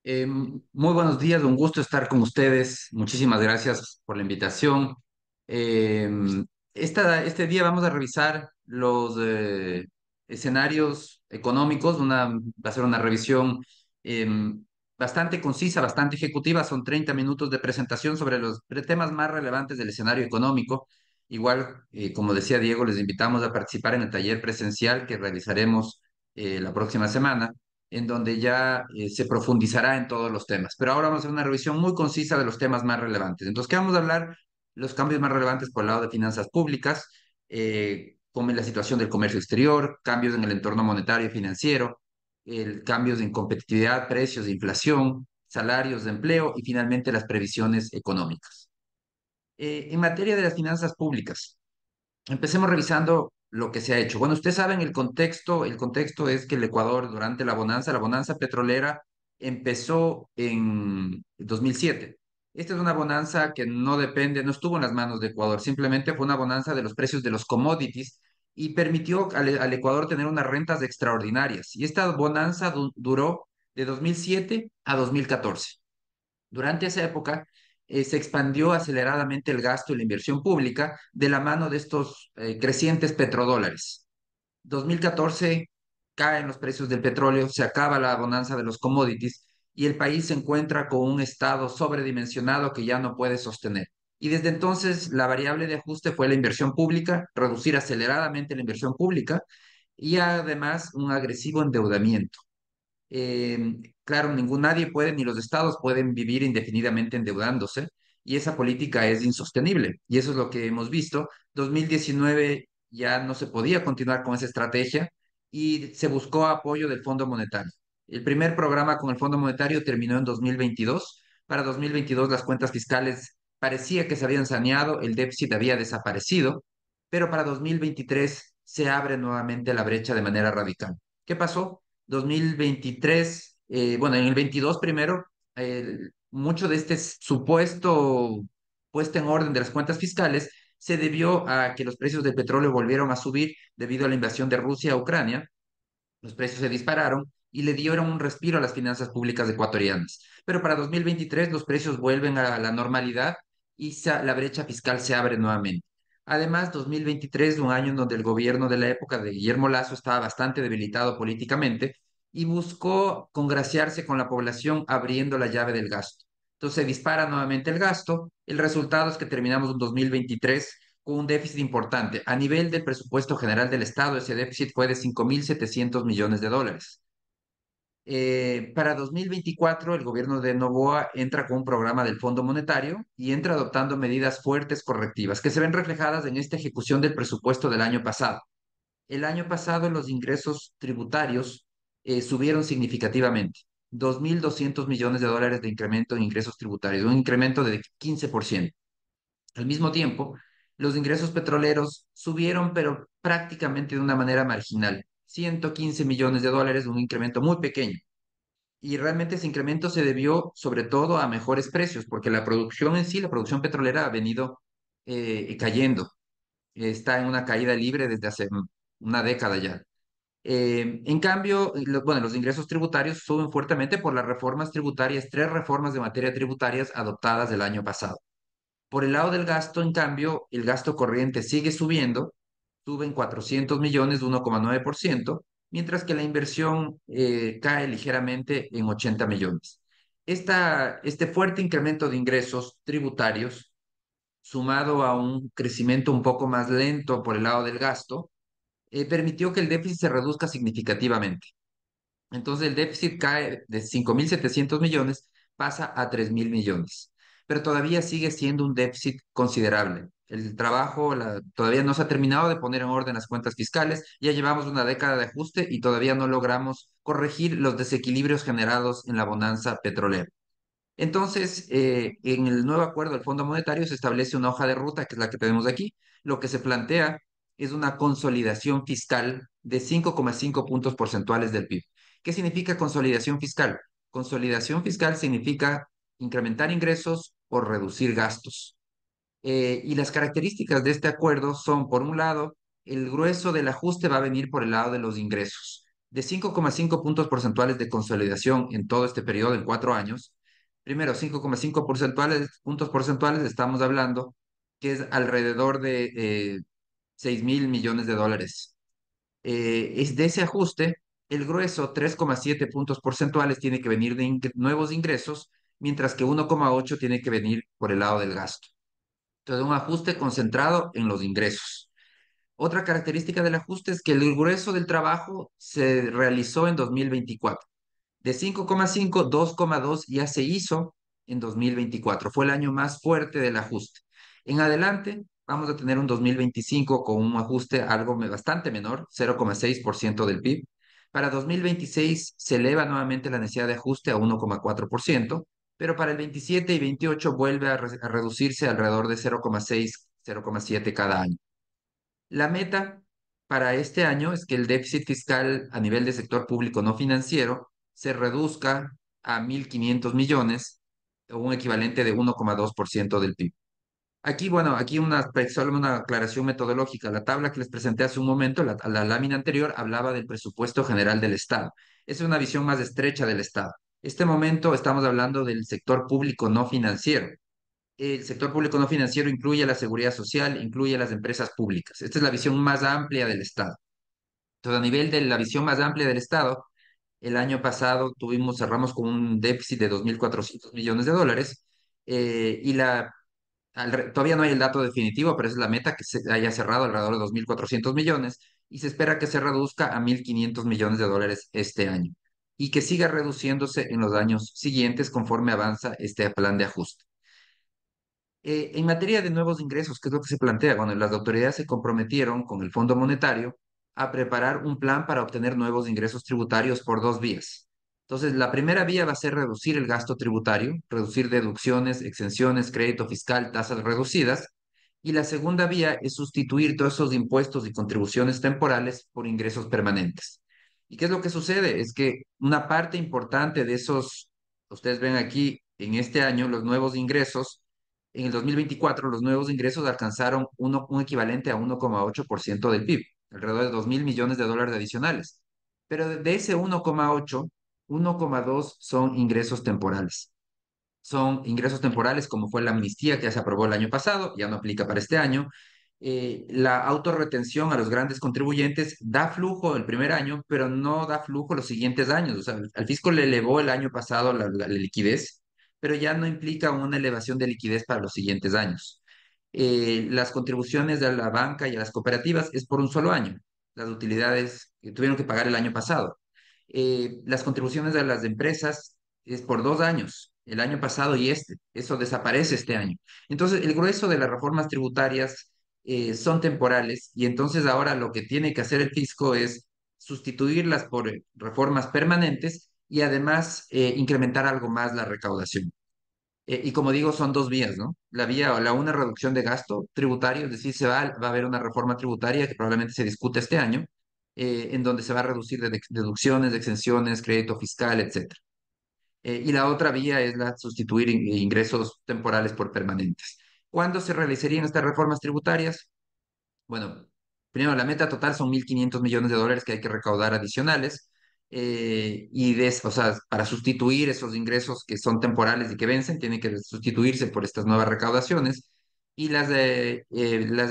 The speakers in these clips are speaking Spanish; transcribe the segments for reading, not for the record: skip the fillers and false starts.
Muy buenos días, un gusto estar con ustedes. Muchísimas gracias por la invitación. Eh, este día vamos a revisar los escenarios económicos. Va a ser una revisión eh, bastante concisa, bastante ejecutiva. Son 30 minutos de presentación sobre los temas más relevantes del escenario económico. Igual, como decía Diego, les invitamos a participar en el taller presencial que realizaremos la próxima semana en donde ya se profundizará en todos los temas. Pero ahora vamos a hacer una revisión muy concisa de los temas más relevantes. Entonces, ¿qué vamos a hablar? Los cambios más relevantes por el lado de finanzas públicas, como la situación del comercio exterior, cambios en el entorno monetario y financiero, cambios en competitividad, precios, inflación, salarios de empleo y finalmente las previsiones económicas. En materia de las finanzas públicas, empecemos revisando lo que se ha hecho. Bueno, ustedes saben el contexto es que el Ecuador durante la bonanza petrolera empezó en 2007. Esta es una bonanza que no depende, no estuvo en las manos de Ecuador, simplemente fue una bonanza de los precios de los commodities y permitió al Ecuador tener unas rentas extraordinarias. Y esta bonanza duró de 2007 a 2014. Durante esa época se expandió aceleradamente el gasto y la inversión pública de la mano de estos crecientes petrodólares. 2014 caen los precios del petróleo, se acaba la bonanza de los commodities y el país se encuentra con un estado sobredimensionado que ya no puede sostener. Y desde entonces la variable de ajuste fue la inversión pública, reducir aceleradamente la inversión pública y además un agresivo endeudamiento. Claro, nadie puede, ni los estados pueden vivir indefinidamente endeudándose y esa política es insostenible. Y eso es lo que hemos visto. 2019 ya no se podía continuar con esa estrategia y se buscó apoyo del Fondo Monetario. El primer programa con el Fondo Monetario terminó en 2022. Para 2022 las cuentas fiscales parecía que se habían saneado, el déficit había desaparecido, pero para 2023 se abre nuevamente la brecha de manera radical. ¿Qué pasó? 2023, bueno, en el 22 primero, mucho de este supuesto puesta en orden de las cuentas fiscales se debió a que los precios del petróleo volvieron a subir debido a la invasión de Rusia a Ucrania. Los precios se dispararon y le dieron un respiro a las finanzas públicas ecuatorianas. Pero para 2023 los precios vuelven a la normalidad y la brecha fiscal se abre nuevamente. Además, 2023 es un año en donde el gobierno de la época de Guillermo Lasso estaba bastante debilitado políticamente y buscó congraciarse con la población abriendo la llave del gasto. Entonces se dispara nuevamente el gasto. El resultado es que terminamos en 2023 con un déficit importante. A nivel del presupuesto general del Estado, ese déficit fue de 5.700 millones de dólares. Para 2024, el gobierno de Noboa entra con un programa del Fondo Monetario y entra adoptando medidas fuertes correctivas que se ven reflejadas en esta ejecución del presupuesto del año pasado. El año pasado los ingresos tributarios subieron significativamente. 2.200 millones de dólares de incremento en ingresos tributarios, un incremento de 15%. Al mismo tiempo, los ingresos petroleros subieron, pero prácticamente de una manera marginal. 115 millones de dólares, un incremento muy pequeño. Y realmente ese incremento se debió sobre todo a mejores precios, porque la producción en sí, la producción petrolera ha venido cayendo. Está en una caída libre desde hace una década ya. En cambio, bueno, los ingresos tributarios suben fuertemente por las reformas tributarias, tres reformas de materia tributarias adoptadas el año pasado. Por el lado del gasto, en cambio, el gasto corriente sigue subiendo, sube en 400 millones, 1,9%, mientras que la inversión cae ligeramente en 80 millones. Este fuerte incremento de ingresos tributarios, sumado a un crecimiento un poco más lento por el lado del gasto, permitió que el déficit se reduzca significativamente. Entonces el déficit cae de 5.700 millones, pasa a 3.000 millones, pero todavía sigue siendo un déficit considerable. El trabajo todavía no se ha terminado de poner en orden las cuentas fiscales, ya llevamos una década de ajuste y todavía no logramos corregir los desequilibrios generados en la bonanza petrolera. Entonces, en el nuevo acuerdo del Fondo Monetario se establece una hoja de ruta, que es la que tenemos aquí. Lo que se plantea es una consolidación fiscal de 5,5 puntos porcentuales del PIB. ¿Qué significa consolidación fiscal? Consolidación fiscal significa incrementar ingresos o reducir gastos. Y las características de este acuerdo son, por un lado, el grueso del ajuste va a venir por el lado de los ingresos. de 5,5 puntos porcentuales de consolidación en todo este periodo, en 4 años. Primero, 5,5 puntos porcentuales, estamos hablando que es alrededor de 6 mil millones de dólares. Es de ese ajuste, el grueso, 3,7 puntos porcentuales, tiene que venir de nuevos ingresos, mientras que 1,8 tiene que venir por el lado del gasto. Entonces, un ajuste concentrado en los ingresos. Otra característica del ajuste es que el grueso del trabajo se realizó en 2024. De 5,5, 2,2 ya se hizo en 2024. Fue el año más fuerte del ajuste. En adelante, vamos a tener un 2025 con un ajuste algo bastante menor, 0,6% del PIB. Para 2026 se eleva nuevamente la necesidad de ajuste a 1,4%, pero para el 27 y 28 vuelve a reducirse alrededor de 0,6, 0,7 cada año. La meta para este año es que el déficit fiscal a nivel de sector público no financiero se reduzca a 1.500 millones, o un equivalente de 1,2% del PIB. Aquí, bueno, aquí solo una aclaración metodológica. La tabla que les presenté hace un momento, la lámina anterior, hablaba del presupuesto general del Estado. Esa es una visión más estrecha del Estado. Este momento estamos hablando del sector público no financiero. El sector público no financiero incluye la seguridad social, incluye las empresas públicas. Esta es la visión más amplia del Estado. Entonces, a nivel de la visión más amplia del Estado, el año pasado cerramos con un déficit de 2.400 millones de dólares, y todavía no hay el dato definitivo, pero esa es la meta, que se haya cerrado alrededor de 2.400 millones, y se espera que se reduzca a 1.500 millones de dólares este año y que siga reduciéndose en los años siguientes conforme avanza este plan de ajuste. En materia de nuevos ingresos, ¿qué es lo que se plantea? Bueno, las autoridades se comprometieron con el Fondo Monetario a preparar un plan para obtener nuevos ingresos tributarios por dos vías. Entonces, la primera vía va a ser reducir el gasto tributario, reducir deducciones, exenciones, crédito fiscal, tasas reducidas. Y la segunda vía es sustituir todos esos impuestos y contribuciones temporales por ingresos permanentes. ¿Y qué es lo que sucede? Es que una parte importante de esos, ustedes ven aquí en este año, los nuevos ingresos en el 2024, los nuevos ingresos alcanzaron un equivalente a 1,8% del PIB, alrededor de 2 mil millones de dólares adicionales. Pero de ese 1,8, 1,2 son ingresos temporales. Son ingresos temporales, como fue la amnistía que ya se aprobó el año pasado, ya no aplica para este año. La autorretención a los grandes contribuyentes da flujo el primer año, pero no da flujo los siguientes años. O sea, al fisco le elevó el año pasado la liquidez, pero ya no implica una elevación de liquidez para los siguientes años. Las contribuciones de la banca y a las cooperativas es por un solo año. Las utilidades que tuvieron que pagar el año pasado. Las contribuciones de las empresas es por 2 años, el año pasado y este. Eso desaparece este año. Entonces, el grueso de las reformas tributarias son temporales, y entonces ahora lo que tiene que hacer el fisco es sustituirlas por reformas permanentes y además incrementar algo más la recaudación. Y como digo, son dos vías, ¿no? La vía, o la una, reducción de gasto tributario, es decir, va a haber una reforma tributaria que probablemente se discute este año, en donde se va a reducir deducciones, exenciones, crédito fiscal, etcétera. Y la otra vía es sustituir ingresos temporales por permanentes. ¿Cuándo se realizarían estas reformas tributarias? Bueno, primero, la meta total son 1.500 millones de dólares que hay que recaudar adicionales, o sea, para sustituir esos ingresos que son temporales y que vencen, tienen que sustituirse por estas nuevas recaudaciones. Y las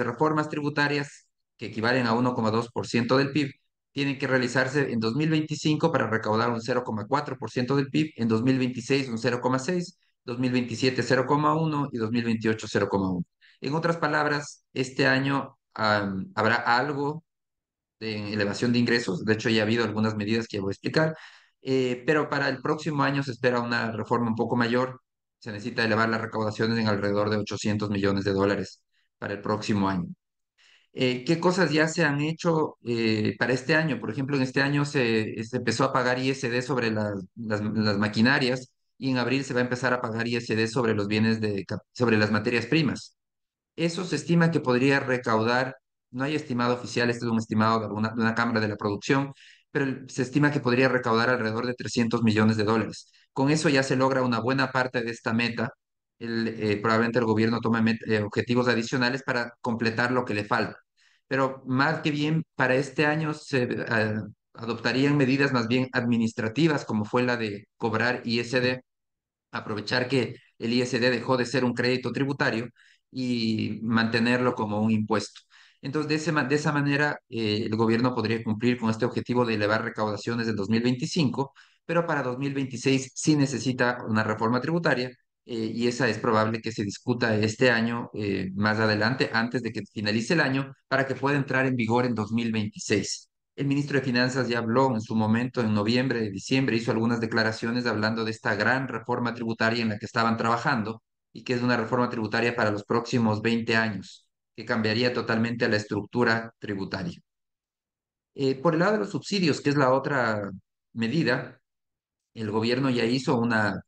reformas tributarias, que equivalen a 1,2% del PIB, tienen que realizarse en 2025 para recaudar un 0,4% del PIB, en 2026 un 0,6%, 2027 0,1% y 2028 0,1%. En otras palabras, este año habrá algo de elevación de ingresos. De hecho, ya ha habido algunas medidas que voy a explicar. Pero para el próximo año se espera una reforma un poco mayor. Se necesita elevar las recaudaciones en alrededor de 800 millones de dólares para el próximo año. ¿Qué cosas ya se han hecho para este año? Por ejemplo, en este año se empezó a pagar ISD sobre las maquinarias, y en abril se va a empezar a pagar ISD sobre los bienes sobre las materias primas. Eso se estima que podría recaudar, no hay estimado oficial, este es un estimado de una cámara de la producción, pero se estima que podría recaudar alrededor de 300 millones de dólares. Con eso ya se logra una buena parte de esta meta. Probablemente el gobierno tome objetivos adicionales para completar lo que le falta. Pero más que bien, para este año adoptarían medidas más bien administrativas, como fue la de cobrar ISD, aprovechar que el ISD dejó de ser un crédito tributario y mantenerlo como un impuesto. Entonces, de esa manera, el gobierno podría cumplir con este objetivo de elevar recaudaciones en 2025, pero para 2026 sí necesita una reforma tributaria, y esa es probable que se discuta este año, más adelante, antes de que finalice el año, para que pueda entrar en vigor en 2026. El ministro de Finanzas ya habló en su momento, en noviembre, diciembre, hizo algunas declaraciones hablando de esta gran reforma tributaria en la que estaban trabajando y que es una reforma tributaria para los próximos 20 años, que cambiaría totalmente la estructura tributaria. Por el lado de los subsidios, que es la otra medida, el gobierno ya hizo una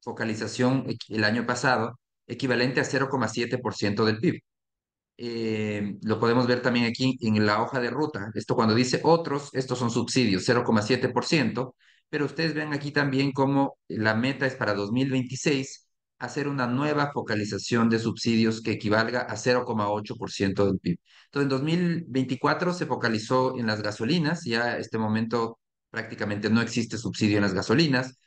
focalización el año pasado equivalente a 0,7% del PIB. Lo podemos ver también aquí en la hoja de ruta. Esto cuando dice otros, estos son subsidios, 0,7%, pero ustedes ven aquí también cómo la meta es para 2026 hacer una nueva focalización de subsidios que equivalga a 0,8% del PIB. Entonces, en 2024 se focalizó en las gasolinas, ya a este momento prácticamente no existe subsidio en las gasolinas.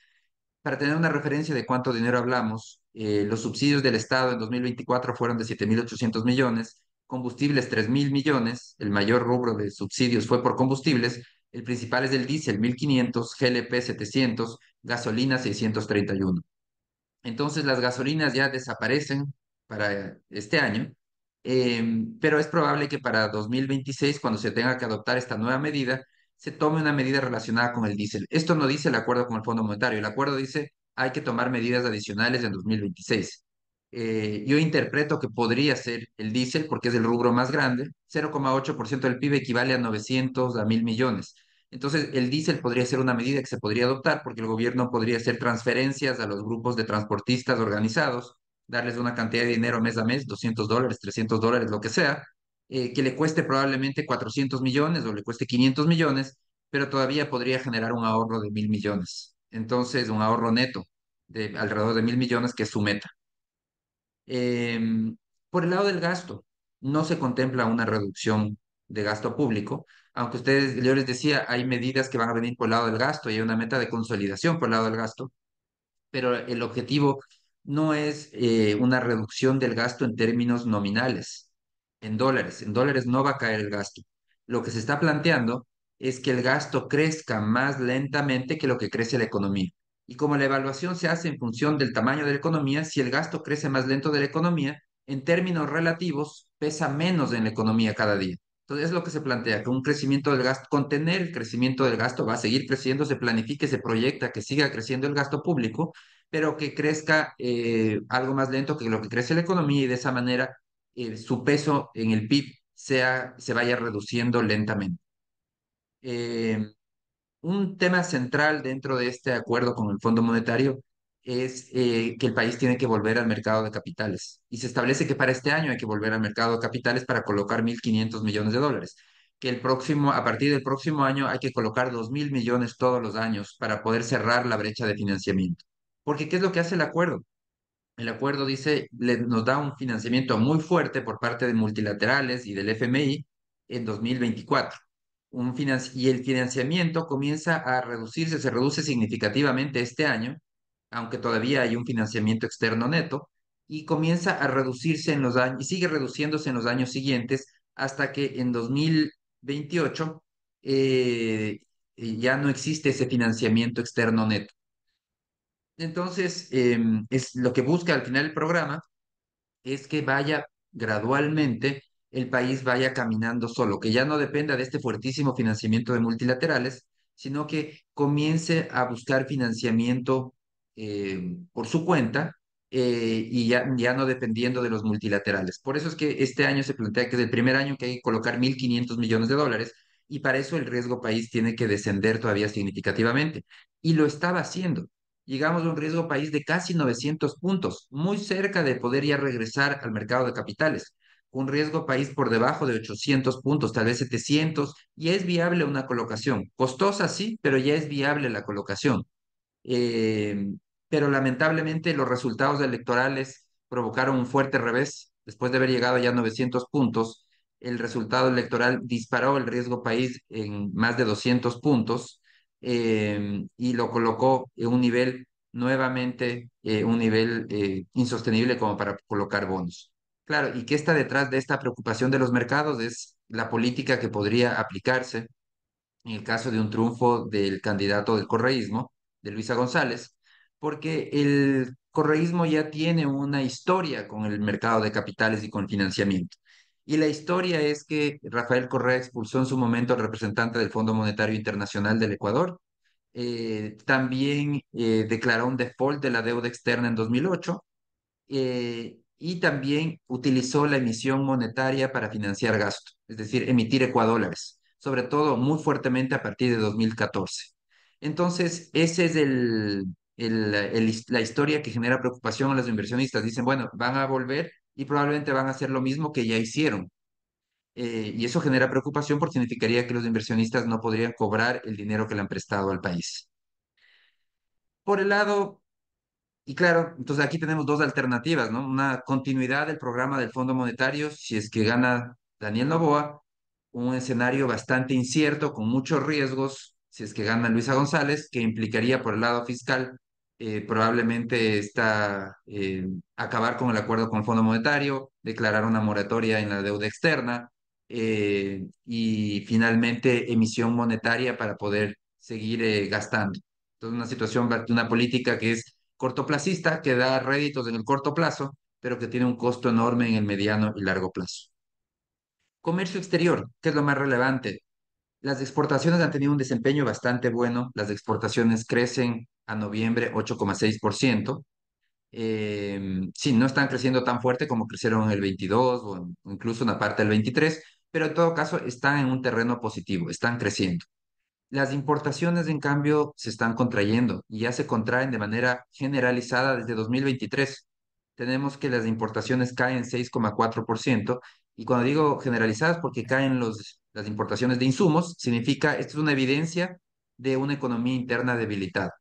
Para tener una referencia de cuánto dinero hablamos, los subsidios del Estado en 2024 fueron de 7.800 millones, combustibles 3.000 millones, el mayor rubro de subsidios fue por combustibles, el principal es del diésel 1.500, GLP 700, gasolina 631. Entonces las gasolinas ya desaparecen para este año, pero es probable que para 2026, cuando se tenga que adoptar esta nueva medida, se tome una medida relacionada con el diésel. Esto no dice el acuerdo con el Fondo Monetario, el acuerdo dice hay que tomar medidas adicionales en 2026. Yo interpreto que podría ser el diésel porque es el rubro más grande, 0,8% del PIB equivale a 900 a 1.000 millones. Entonces, el diésel podría ser una medida que se podría adoptar porque el gobierno podría hacer transferencias a los grupos de transportistas organizados, darles una cantidad de dinero mes a mes, $200, $300, lo que sea, que le cueste probablemente 400 millones o le cueste 500 millones, pero todavía podría generar un ahorro de 1.000 millones. Entonces, un ahorro neto de alrededor de 1.000 millones, que es su meta. Em, por el lado del gasto, no se contempla una reducción de gasto público, aunque ustedes, yo les decía, hay medidas que van a venir por el lado del gasto y hay una meta de consolidación por el lado del gasto, pero el objetivo no es una reducción del gasto en términos nominales, en dólares. En dólares no va a caer el gasto. Lo que se está planteando es que el gasto crezca más lentamente que lo que crece la economía. Y como la evaluación se hace en función del tamaño de la economía, si el gasto crece más lento de la economía, en términos relativos, pesa menos en la economía cada día. Entonces es lo que se plantea, que un crecimiento del gasto, contener el crecimiento del gasto, va a seguir creciendo, se planifique, se proyecta que siga creciendo el gasto público, pero que crezca algo más lento que lo que crece la economía y de esa manera su peso en el PIB se vaya reduciendo lentamente. Eh, un tema central dentro de este acuerdo con el Fondo Monetario es que el país tiene que volver al mercado de capitales y se establece que para este año hay que volver al mercado de capitales para colocar 1.500 millones de dólares, que a partir del próximo año hay que colocar 2.000 millones todos los años para poder cerrar la brecha de financiamiento. Porque ¿qué es lo que hace el acuerdo? El acuerdo dice, nos da un financiamiento muy fuerte por parte de multilaterales y del FMI en 2024. Y el financiamiento comienza a reducirse, se reduce significativamente este año, aunque todavía hay un financiamiento externo neto, y comienza a reducirse en los años, y sigue reduciéndose en los años siguientes, hasta que en 2028 ya no existe ese financiamiento externo neto. Entonces, es lo que busca al final el programa es que vaya gradualmente, el país vaya caminando solo, que ya no dependa de este fuertísimo financiamiento de multilaterales, sino que comience a buscar financiamiento por su cuenta, y ya no dependiendo de los multilaterales. Por eso es que este año se plantea que es el primer año que hay que colocar 1.500 millones de dólares y para eso el riesgo país tiene que descender todavía significativamente. Y lo estaba haciendo. Llegamos a un riesgo país de casi 900 puntos, muy cerca de poder ya regresar al mercado de capitales. Un riesgo país por debajo de 800 puntos, tal vez 700, y es viable una colocación. Costosa, sí, pero ya es viable la colocación. Eh, pero lamentablemente los resultados electorales provocaron un fuerte revés. Después de haber llegado ya a 900 puntos, el resultado electoral disparó el riesgo país en más de 200 puntos y lo colocó en un nivel nuevamente, un nivel insostenible como para colocar bonos. Claro, ¿y qué está detrás de esta preocupación de los mercados? Es la política que podría aplicarse en el caso de un triunfo del candidato del correísmo, de Luisa González, porque el correísmo ya tiene una historia con el mercado de capitales y con el financiamiento. Y la historia es que Rafael Correa expulsó en su momento al representante del Fondo Monetario Internacional del Ecuador, también declaró un default de la deuda externa en 2008 y también utilizó la emisión monetaria para financiar gasto, es decir, emitir ecuadólares, sobre todo muy fuertemente a partir de 2014. Entonces, ese es la historia que genera preocupación a los inversionistas. Dicen, bueno, van a volver y probablemente van a hacer lo mismo que ya hicieron. Y eso genera preocupación porque significaría que los inversionistas no podrían cobrar el dinero que le han prestado al país. Por el lado y claro, entonces aquí tenemos dos alternativas, ¿no? Una continuidad del programa del Fondo Monetario, si es que gana Daniel Noboa, un escenario bastante incierto, con muchos riesgos, si es que gana Luisa González, que implicaría por el lado fiscal probablemente acabar con el acuerdo con el Fondo Monetario, declarar una moratoria en la deuda externa y finalmente emisión monetaria para poder seguir gastando. Entonces, una situación, una política que es cortoplacista, que da réditos en el corto plazo, pero que tiene un costo enorme en el mediano y largo plazo. Comercio exterior, ¿qué es lo más relevante? Las exportaciones han tenido un desempeño bastante bueno. Las exportaciones crecen a noviembre 8,6%. Sí, no están creciendo tan fuerte como crecieron en el 22 o incluso una parte del 23, pero en todo caso están en un terreno positivo, están creciendo. Las importaciones, en cambio, se están contrayendo y ya se contraen de manera generalizada desde 2023. Tenemos que las importaciones caen 6,4% y cuando digo generalizadas porque caen las importaciones de insumos, significa, esto es una evidencia de una economía interna debilitada.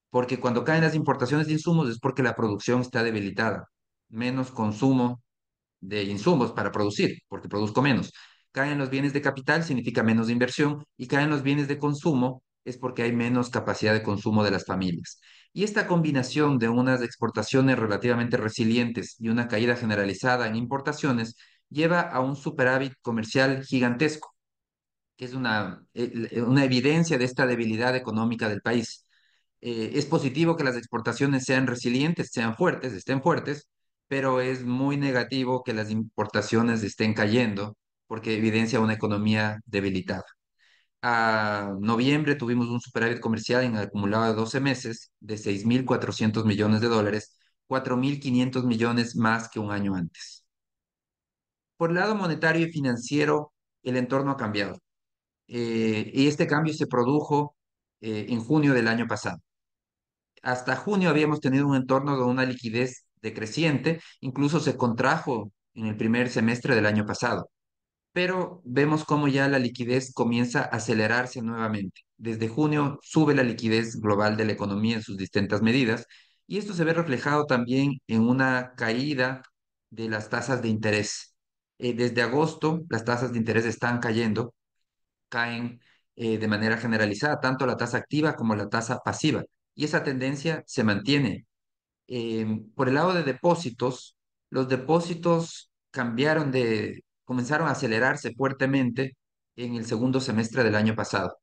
Porque cuando caen las importaciones de insumos es porque la producción está debilitada, menos consumo de insumos para producir, porque produzco menos. Caen los bienes de capital, significa menos inversión, y caen los bienes de consumo, es porque hay menos capacidad de consumo de las familias. Y esta combinación de unas exportaciones relativamente resilientes y una caída generalizada en importaciones lleva a un superávit comercial gigantesco, que es una evidencia de esta debilidad económica del país. Es positivo que las exportaciones sean resilientes, sean fuertes, estén fuertes, pero es muy negativo que las importaciones estén cayendo porque evidencia una economía debilitada. A noviembre tuvimos un superávit comercial en el acumulado de 12 meses de 6.400 millones de dólares, 4.500 millones más que un año antes. Por el lado monetario y financiero, el entorno ha cambiado. Y este cambio se produjo en junio del año pasado. Hasta junio habíamos tenido un entorno de una liquidez decreciente, incluso se contrajo en el primer semestre del año pasado, pero vemos cómo ya la liquidez comienza a acelerarse nuevamente. Desde junio sube la liquidez global de la economía en sus distintas medidas y esto se ve reflejado también en una caída de las tasas de interés. Desde agosto las tasas de interés están cayendo, caen de manera generalizada, tanto la tasa activa como la tasa pasiva. Y esa tendencia se mantiene. Por el lado de depósitos, los depósitos comenzaron a acelerarse fuertemente en el segundo semestre del año pasado.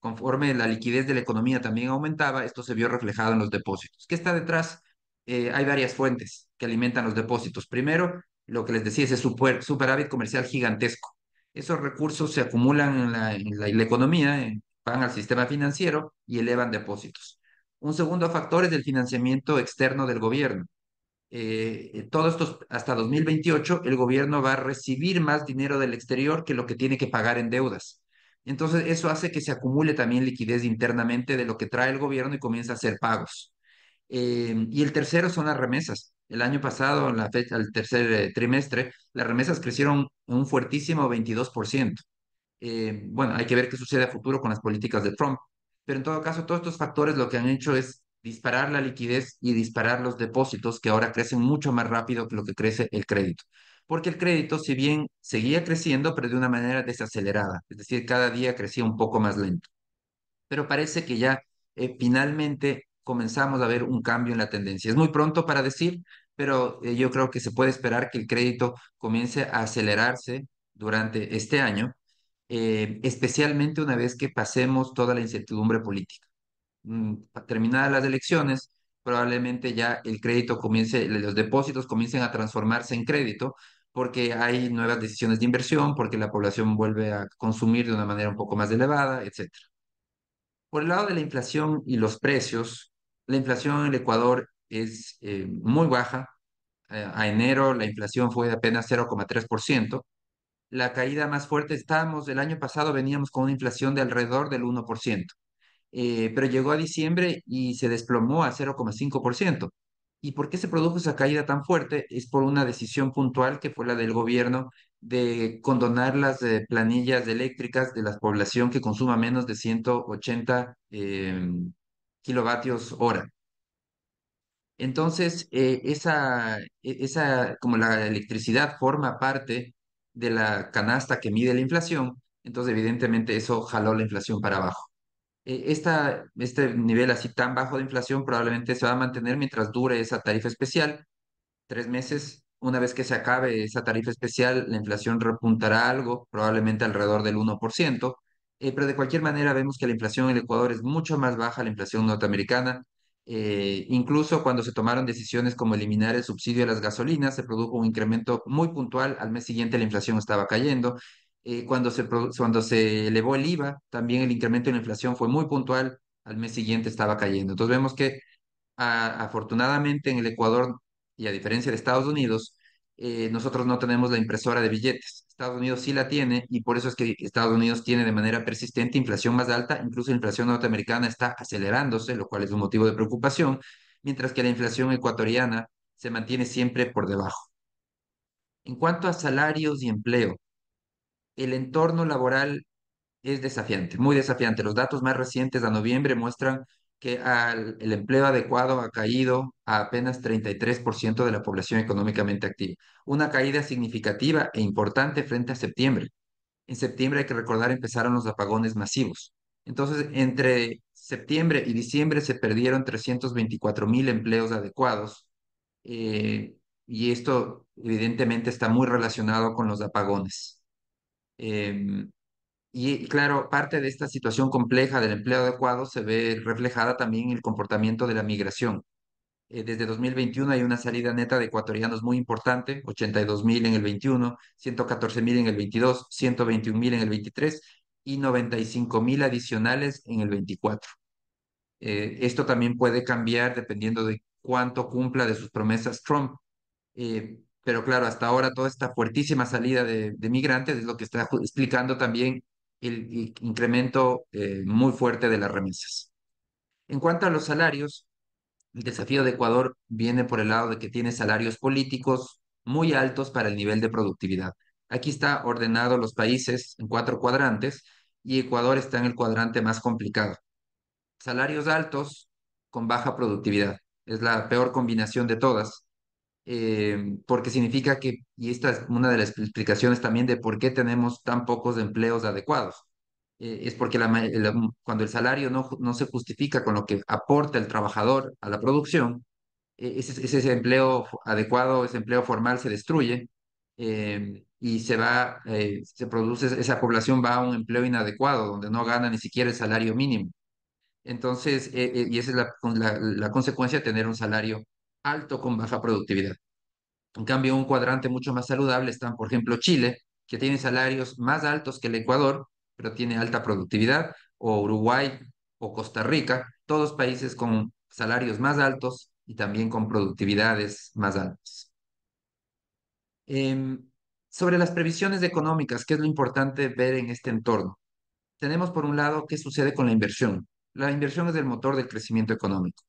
Conforme la liquidez de la economía también aumentaba, esto se vio reflejado en los depósitos. ¿Qué está detrás? Hay varias fuentes que alimentan los depósitos. Primero, lo que les decía, ese superávit comercial gigantesco. Esos recursos se acumulan en la economía, van al sistema financiero y elevan depósitos. Un segundo factor es el financiamiento externo del gobierno. Todo esto hasta 2028, el gobierno va a recibir más dinero del exterior que lo que tiene que pagar en deudas. Entonces, eso hace que se acumule también liquidez internamente de lo que trae el gobierno y comienza a hacer pagos. Y el tercero son las remesas. El año pasado, en la fecha, al tercer trimestre, las remesas crecieron un fuertísimo 22%. Bueno, hay que ver qué sucede a futuro con las políticas de Trump. Pero en todo caso, todos estos factores lo que han hecho es disparar la liquidez y disparar los depósitos que ahora crecen mucho más rápido que lo que crece el crédito. porque el crédito, si bien seguía creciendo, pero de una manera desacelerada, es decir, cada día crecía un poco más lento. Pero parece que ya finalmente comenzamos a ver un cambio en la tendencia. Es muy pronto para decir, pero yo creo que se puede esperar que el crédito comience a acelerarse durante este año, especialmente una vez que pasemos toda la incertidumbre política. Terminadas las elecciones, probablemente ya el crédito comience, los depósitos comiencen a transformarse en crédito porque hay nuevas decisiones de inversión, porque la población vuelve a consumir de una manera un poco más elevada, etcétera. Por el lado de la inflación y los precios, la inflación en el Ecuador es muy baja. A enero la inflación fue de apenas 0,3%. La caída más fuerte, estábamos, el año pasado veníamos con una inflación de alrededor del 1%, pero llegó a diciembre y se desplomó a 0,5%. ¿Y por qué se produjo esa caída tan fuerte? Es por una decisión puntual que fue la del gobierno de condonar las planillas eléctricas de la población que consuma menos de 180 kilovatios hora. Entonces, como la electricidad forma parte de la canasta que mide la inflación, entonces evidentemente eso jaló la inflación para abajo. Este nivel así tan bajo de inflación probablemente se va a mantener mientras dure esa tarifa especial. 3 meses, una vez que se acabe esa tarifa especial, la inflación repuntará algo, probablemente alrededor del 1%, pero de cualquier manera vemos que la inflación en el Ecuador es mucho más baja, la inflación norteamericana. Incluso cuando se tomaron decisiones como eliminar el subsidio a las gasolinas, se produjo un incremento muy puntual, al mes siguiente la inflación estaba cayendo. Cuando se elevó el IVA, también el incremento en la inflación fue muy puntual, al mes siguiente estaba cayendo. Entonces vemos que afortunadamente en el Ecuador, y a diferencia de Estados Unidos, nosotros no tenemos la impresora de billetes. Estados Unidos sí la tiene y por eso es que Estados Unidos tiene de manera persistente inflación más alta, incluso la inflación norteamericana está acelerándose, lo cual es un motivo de preocupación, mientras que la inflación ecuatoriana se mantiene siempre por debajo. En cuanto a salarios y empleo, el entorno laboral es desafiante, muy desafiante. Los datos más recientes a noviembre muestran que el empleo adecuado ha caído a apenas 33% de la población económicamente activa. Una caída significativa e importante frente a septiembre. En septiembre, hay que recordar, empezaron los apagones masivos. Entonces, entre septiembre y diciembre se perdieron 324.000 empleos adecuados, eh, y esto evidentemente está muy relacionado con los apagones. Em, y claro, parte de esta situación compleja del empleo adecuado se ve reflejada también en el comportamiento de la migración. Desde 2021 hay una salida neta de ecuatorianos muy importante, 82.000 en el 21, 114.000 en el 22, 121.000 en el 23 y 95.000 adicionales en el 24. Esto también puede cambiar dependiendo de cuánto cumpla de sus promesas Trump. Pero claro, hasta ahora toda esta fuertísima salida de migrantes es lo que está explicando también el incremento muy fuerte de las remesas. En cuanto a los salarios, el desafío de Ecuador viene por el lado de que tiene salarios políticos muy altos para el nivel de productividad. Aquí está ordenado los países en 4 cuadrantes y Ecuador está en el cuadrante más complicado. Salarios altos con baja productividad. Es la peor combinación de todas, porque significa que, y esta es una de las explicaciones también de por qué tenemos tan pocos empleos adecuados, es porque cuando el salario no se justifica con lo que aporta el trabajador a la producción, ese empleo adecuado, ese empleo formal se destruye, y se produce, esa población va a un empleo inadecuado, donde no gana ni siquiera el salario mínimo. Entonces, y esa es la consecuencia de tener un salario alto con baja productividad. En cambio, un cuadrante mucho más saludable están, por ejemplo, Chile, que tiene salarios más altos que el Ecuador, pero tiene alta productividad, o Uruguay o Costa Rica, todos países con salarios más altos y también con productividades más altas. Em, Sobre las previsiones económicas, ¿qué es lo importante ver en este entorno? Tenemos por un lado qué sucede con la inversión. La inversión es el motor del crecimiento económico.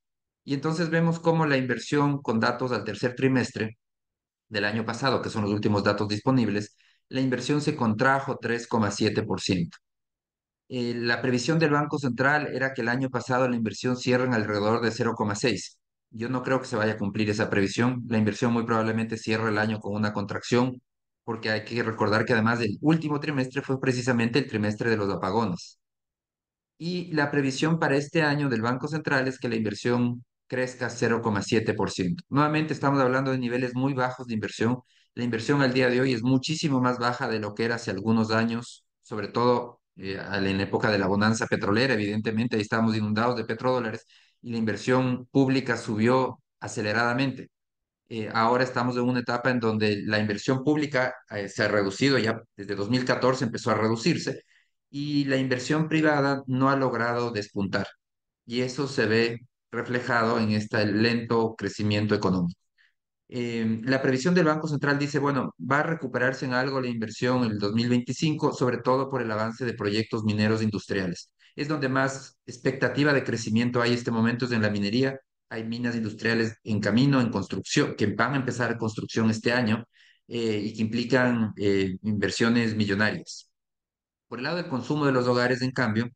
Y entonces vemos cómo la inversión con datos al tercer trimestre del año pasado, que son los últimos datos disponibles, la inversión se contrajo 3,7%. La previsión del Banco Central era que el año pasado la inversión cierre en alrededor de 0,6. Yo no creo que se vaya a cumplir esa previsión. La inversión muy probablemente cierre el año con una contracción, porque hay que recordar que además el último trimestre fue precisamente el trimestre de los apagones. Y la previsión para este año del Banco Central es que la inversión crezca 0,7%. Nuevamente estamos hablando de niveles muy bajos de inversión. La inversión al día de hoy es muchísimo más baja de lo que era hace algunos años, sobre todo en la época de la bonanza petrolera. Evidentemente, ahí estábamos inundados de petrodólares y la inversión pública subió aceleradamente. Ahora estamos en una etapa en donde la inversión pública se ha reducido, ya desde 2014 empezó a reducirse y la inversión privada no ha logrado despuntar. Y eso se ve reflejado en este lento crecimiento económico. La previsión del Banco Central dice, bueno, va a recuperarse en algo la inversión en el 2025, sobre todo por el avance de proyectos mineros industriales. Es donde más expectativa de crecimiento hay en este momento, es en la minería. Hay minas industriales en camino, en construcción, que van a empezar construcción este año y que implican inversiones millonarias. Por el lado del consumo de los hogares, en cambio,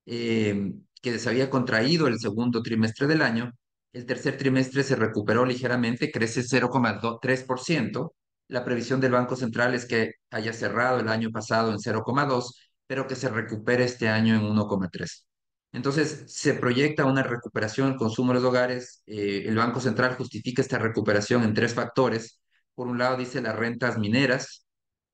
que se había contraído el segundo trimestre del año, el tercer trimestre se recuperó ligeramente, crece 0,3%. La previsión del Banco Central es que haya cerrado el año pasado en 0,2, pero que se recupere este año en 1,3. Entonces, se proyecta una recuperación del consumo de los hogares. El Banco Central justifica esta recuperación en tres factores. Por un lado, dice las rentas mineras,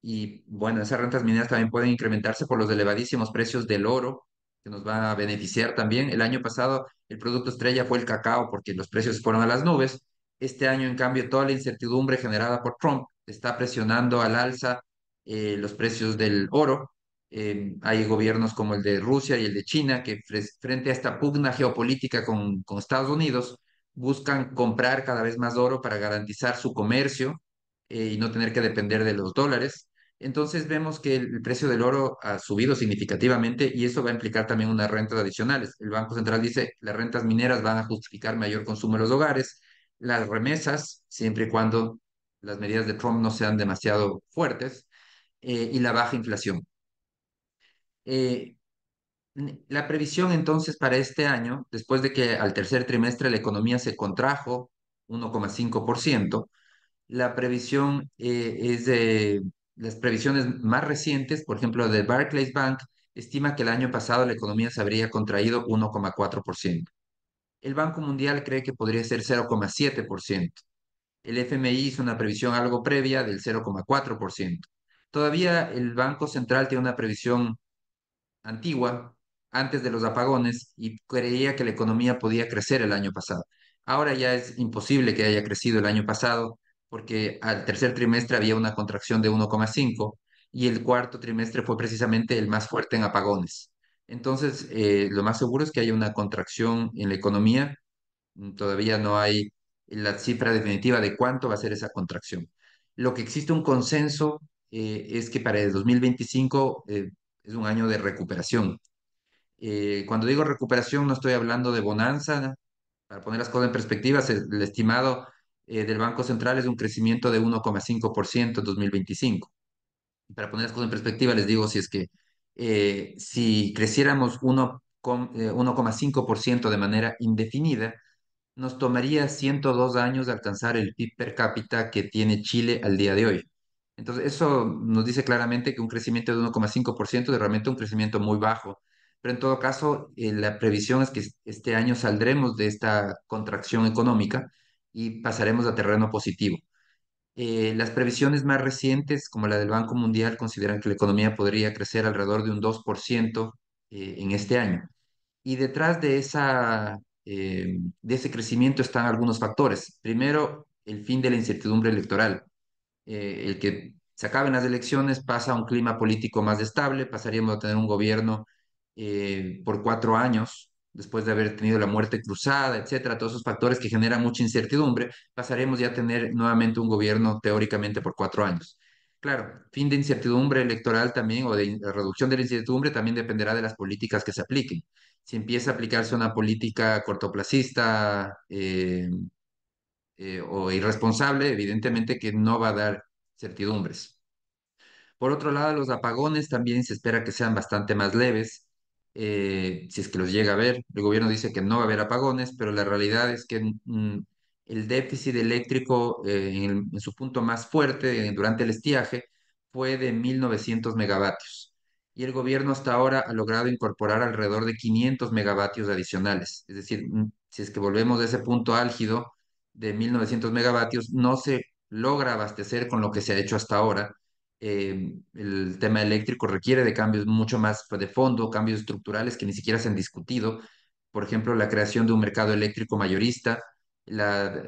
y bueno, esas rentas mineras también pueden incrementarse por los elevadísimos precios del oro, que nos va a beneficiar también. El año pasado el producto estrella fue el cacao porque los precios fueron a las nubes. Este año, en cambio, toda la incertidumbre generada por Trump está presionando al alza los precios del oro. Hay gobiernos como el de Rusia y el de China que frente a esta pugna geopolítica con Estados Unidos buscan comprar cada vez más oro para garantizar su comercio y no tener que depender de los dólares. Entonces vemos que el precio del oro ha subido significativamente y eso va a implicar también unas rentas adicionales. El Banco Central dice las rentas mineras van a justificar mayor consumo en los hogares, las remesas, siempre y cuando las medidas de Trump no sean demasiado fuertes, y la baja inflación. Eh, la previsión entonces para este año, después de que al tercer trimestre la economía se contrajo 1,5%, la previsión es de las previsiones más recientes, por ejemplo, de Barclays Bank, estima que el año pasado la economía se habría contraído 1,4%. El Banco Mundial cree que podría ser 0,7%. El FMI hizo una previsión algo previa del 0,4%. Todavía el Banco Central tiene una previsión antigua, antes de los apagones, y creía que la economía podía crecer el año pasado. Ahora ya es imposible que haya crecido el año pasado porque al tercer trimestre había una contracción de 1,5 y el cuarto trimestre fue precisamente el más fuerte en apagones. Entonces, lo más seguro es que haya una contracción en la economía. Todavía no hay la cifra definitiva de cuánto va a ser esa contracción. Lo que existe un consenso es que para el 2025 es un año de recuperación. Cuando digo recuperación no estoy hablando de bonanza, ¿no? Para poner las cosas en perspectiva, el estimado del Banco Central es un crecimiento de 1,5% en 2025. Para poner las cosas en perspectiva, les digo, si es que si creciéramos 1,5% de manera indefinida, nos tomaría 102 años de alcanzar el PIB per cápita que tiene Chile al día de hoy. Entonces, eso nos dice claramente que un crecimiento de 1,5% es realmente un crecimiento muy bajo. Pero en todo caso, la previsión es que este año saldremos de esta contracción económica y pasaremos a terreno positivo. Las previsiones más recientes, como la del Banco Mundial, consideran que la economía podría crecer alrededor de un 2% en este año. Y detrás de ese crecimiento están algunos factores. Primero, el fin de la incertidumbre electoral. El que se acaben las elecciones pasa a un clima político más estable, pasaríamos a tener un gobierno por 4 años, después de haber tenido la muerte cruzada, etcétera, todos esos factores que generan mucha incertidumbre, pasaremos ya a tener nuevamente un gobierno teóricamente por 4 años. Claro, fin de incertidumbre electoral también, o de reducción de la incertidumbre, también dependerá de las políticas que se apliquen. Si empieza a aplicarse una política cortoplacista o irresponsable, evidentemente que no va a dar certidumbres. Por otro lado, los apagones también se espera que sean bastante más leves, si es que los llega a ver. El gobierno dice que no va a haber apagones, pero la realidad es que el déficit eléctrico en su punto más fuerte durante el estiaje fue de 1.900 megavatios y el gobierno hasta ahora ha logrado incorporar alrededor de 500 megavatios adicionales. Es decir, si es que volvemos a ese punto álgido de 1.900 megavatios, no se logra abastecer con lo que se ha hecho hasta ahora. El tema eléctrico requiere de cambios mucho más de fondo, cambios estructurales que ni siquiera se han discutido. Por ejemplo, la creación de un mercado eléctrico mayorista, la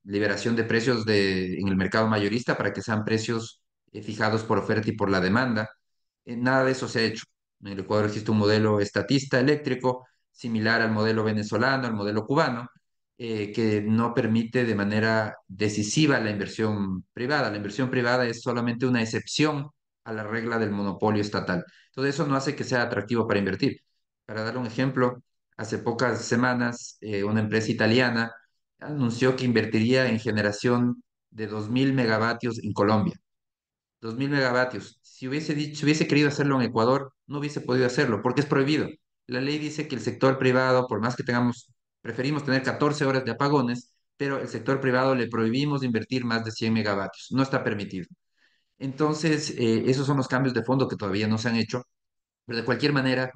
liberación de precios en el mercado mayorista para que sean precios fijados por oferta y por la demanda. Nada de eso se ha hecho. En el Ecuador existe un modelo estatista eléctrico similar al modelo venezolano, al modelo cubano, que no permite de manera decisiva la inversión privada. La inversión privada es solamente una excepción a la regla del monopolio estatal. Entonces eso no hace que sea atractivo para invertir. Para dar un ejemplo, hace pocas semanas una empresa italiana anunció que invertiría en generación de 2.000 megavatios en Colombia. 2.000 megavatios. Si hubiese querido hacerlo en Ecuador, no hubiese podido hacerlo porque es prohibido. La ley dice que el sector privado, por más que preferimos tener 14 horas de apagones, pero el sector privado le prohibimos invertir más de 100 megavatios. No está permitido. Entonces, esos son los cambios de fondo que todavía no se han hecho, pero de cualquier manera,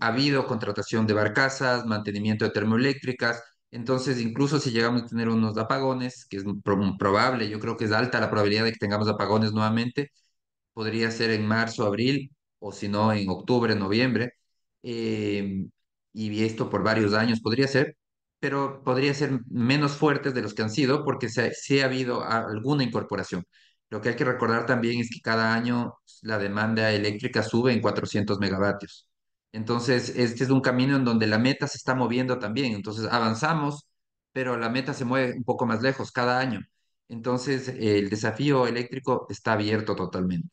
ha habido contratación de barcazas, mantenimiento de termoeléctricas. Entonces, incluso si llegamos a tener unos apagones, que es probable, yo creo que es alta la probabilidad de que tengamos apagones nuevamente, podría ser en marzo, abril, o si no, en octubre, noviembre, eh, y esto por varios años podría ser, pero podría ser menos fuertes de los que han sido, porque sí ha habido alguna incorporación. Lo que hay que recordar también es que cada año la demanda eléctrica sube en 400 megavatios. Entonces, este es un camino en donde la meta se está moviendo también. Entonces, avanzamos, pero la meta se mueve un poco más lejos cada año. Entonces, el desafío eléctrico está abierto totalmente.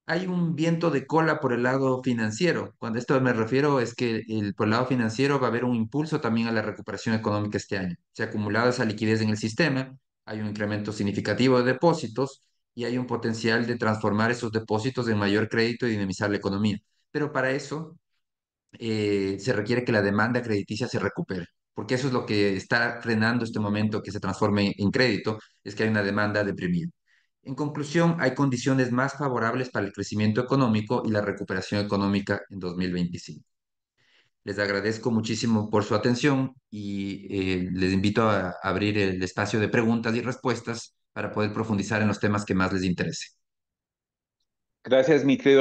Hay un viento de cola por el lado financiero. Cuando esto me refiero es que por el lado financiero va a haber un impulso también a la recuperación económica este año. Se ha acumulado esa liquidez en el sistema, hay un incremento significativo de depósitos y hay un potencial de transformar esos depósitos en mayor crédito y dinamizar la economía. Pero para eso se requiere que la demanda crediticia se recupere, porque eso es lo que está frenando este momento que se transforme en crédito, es que hay una demanda deprimida. En conclusión, hay condiciones más favorables para el crecimiento económico y la recuperación económica en 2025. Les agradezco muchísimo por su atención y les invito a abrir el espacio de preguntas y respuestas para poder profundizar en los temas que más les interesen. Gracias, mi querido